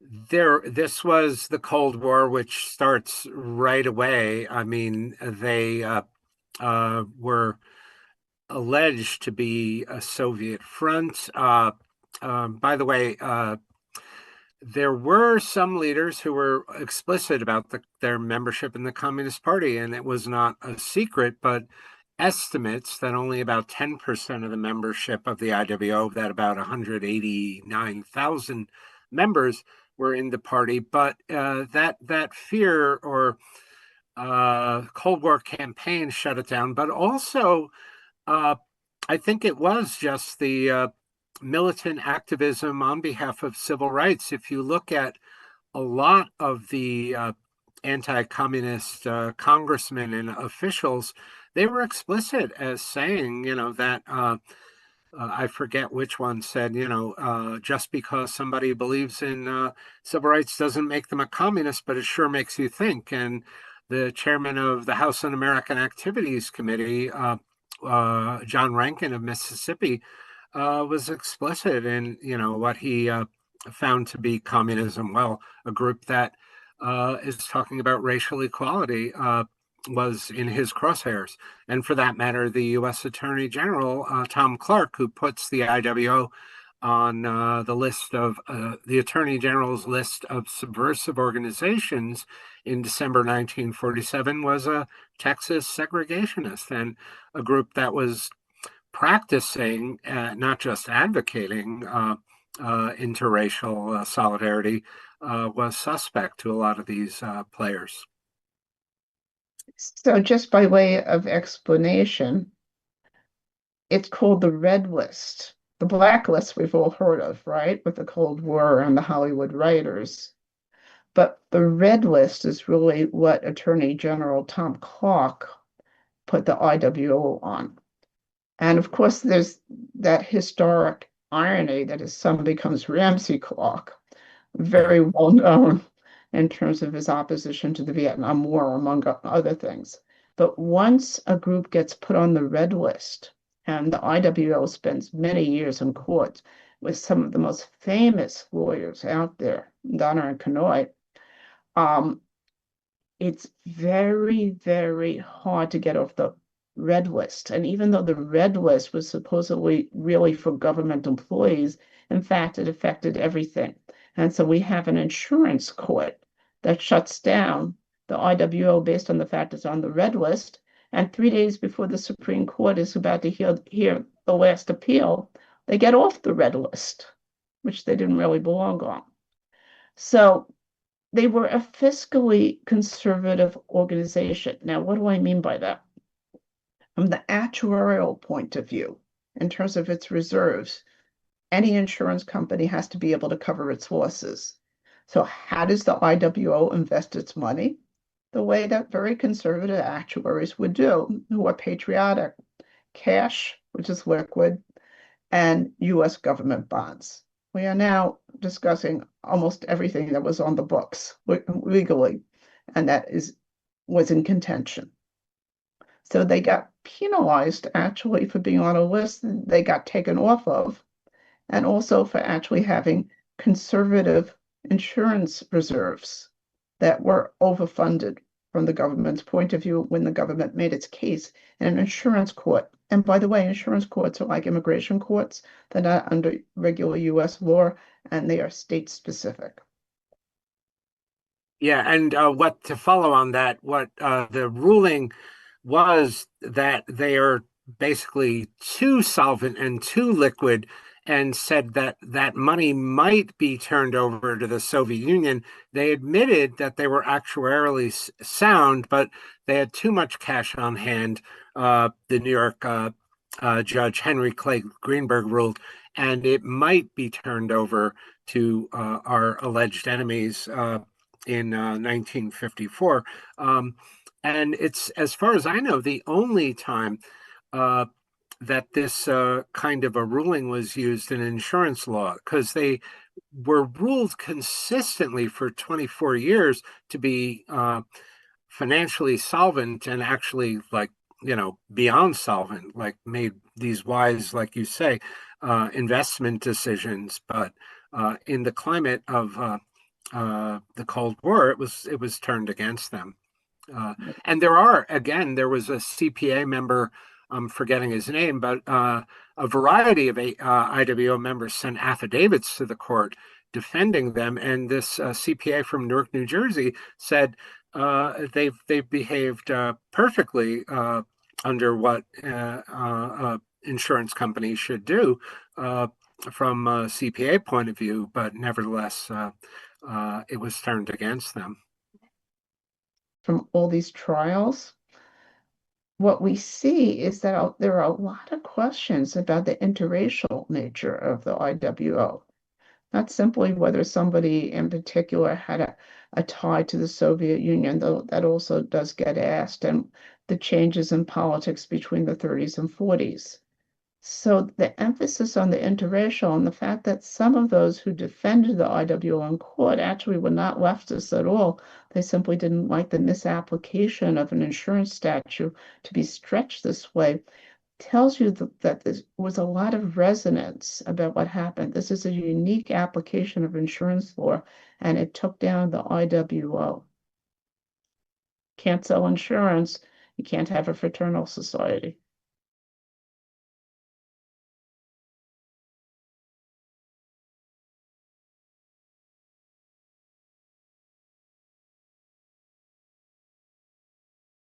This was the Cold War, which starts right away. I mean, they were alleged to be a Soviet front. By the way, there were some leaders who were explicit about their membership in the Communist Party, and it was not a secret, but estimates that only about 10% of the membership of the IWO, that about 189,000 members, were in the party. But that fear or Cold War campaign shut it down. But also, uh, I think it was just the militant activism on behalf of civil rights. If you look at a lot of the anti-communist congressmen and officials, they were explicit as saying, that I forget which one said, just because somebody believes in civil rights doesn't make them a communist, but it sure makes you think. And the chairman of the House Un-American Activities Committee, John Rankin of Mississippi, was explicit in, what he found to be communism. Well, a group that is talking about racial equality was in his crosshairs. And for that matter, the U.S. Attorney General, Tom Clark, who puts the IWO on the list of the Attorney General's list of subversive organizations in December 1947, was a Texas segregationist and a group that was practicing, not just advocating interracial solidarity, was suspect to a lot of these players. So just by way of explanation, it's called the Red List. The Blacklist we've all heard of, right? With the Cold War and the Hollywood writers. But the Red List is really what Attorney General Tom Clark put the IWO on. And of course, there's that historic irony that his son becomes Ramsey Clark, very well known in terms of his opposition to the Vietnam War, among other things. But once a group gets put on the Red List, and the IWO spends many years in court with some of the most famous lawyers out there, Donner and Kanoy, it's very, very hard to get off the Red List. And even though the Red List was supposedly really for government employees, in fact, it affected everything. And so we have an insurance court that shuts down the IWO based on the fact it's on the Red List. And 3 days before the Supreme Court is about to hear the last appeal, they get off the Red List, which they didn't really belong on. So they were a fiscally conservative organization. Now, what do I mean by that? From the actuarial point of view, in terms of its reserves, any insurance company has to be able to cover its losses. So how does the IWO invest its money? The way that very conservative actuaries would do, who are patriotic: cash, which is liquid, and US government bonds. We are now discussing almost everything that was on the books legally, and that was in contention. So they got penalized actually for being on a list they got taken off of, and also for actually having conservative insurance reserves that were overfunded from the government's point of view when the government made its case in an insurance court. And by the way, insurance courts are like immigration courts. They're not under regular US law, and they are state specific. Yeah, and what to follow on that, what the ruling was that they are basically too solvent and too liquid, and said that that money might be turned over to the Soviet Union. They admitted that they were actuarially sound, but they had too much cash on hand. The New York Judge Henry Clay Greenberg ruled, and it might be turned over to our alleged enemies in 1954. And it's, as far as I know, the only time that this kind of a ruling was used in insurance law, because they were ruled consistently for 24 years to be financially solvent and actually, like, beyond solvent, like made these wise, like you say, investment decisions. But in the climate of the Cold War, it was turned against them. Uh, and there was a CPA member, I'm forgetting his name, but a variety of IWO members sent affidavits to the court defending them. And this CPA from Newark, New Jersey, said they've behaved perfectly under what insurance companies should do from a CPA point of view, but nevertheless, it was turned against them. From all these trials, what we see is that there are a lot of questions about the interracial nature of the IWO. Not simply whether somebody in particular had a tie to the Soviet Union, though that also does get asked, and the changes in politics between the 30s and 40s. So the emphasis on the interracial and the fact that some of those who defended the IWO in court actually were not leftists at all. They simply didn't like the misapplication of an insurance statute to be stretched this way, tells you that there was a lot of resonance about what happened. This is a unique application of insurance law, and it took down the IWO. Can't sell insurance, you can't have a fraternal society.